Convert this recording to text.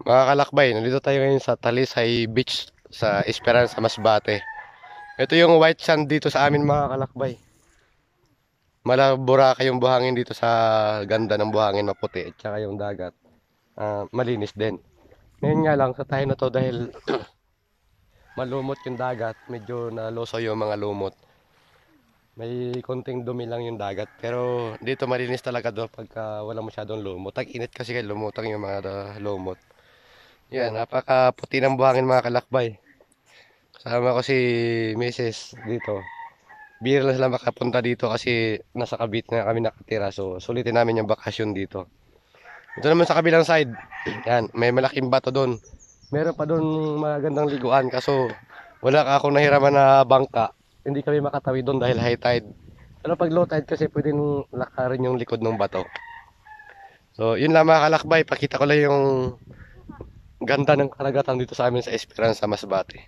Mga kalakbay, nandito tayo ngayon sa Talisay Beach sa Esperanza, Masbate. Ito yung white sand dito sa amin mga kalakbay. Malabura kayong buhangin dito sa ganda ng buhangin, maputi at saka yung dagat. Malinis din. Ngayon nga lang sa tayo na to dahil malumot yung dagat, medyo naloso yung mga lumot. May konting dumi lang yung dagat, pero dito malinis talaga doon pagka wala masyadong lumot. Tag-init kasi kaya lumutang yung mga lumot. Yan, napakaputi ng buhangin mga kalakbay. Kasama ko si Mrs. dito. Bihira lang sila makapunta dito kasi nasa Cavite na kami nakatira. So, sulitin namin yung bakasyon dito. Ito naman sa kabilang side. Yan, may malaking bato doon. Meron pa doon magandang liguan. Kaso, wala ka akong nahiraman na bangka. Hindi kami makatawid doon dahil high tide. Pero pag low tide kasi pwedeng lakarin yung likod ng bato. So, yun lang mga kalakbay. Pakita ko lang yung ganda ng karagatan dito sa amin sa Esperanza, Masbate.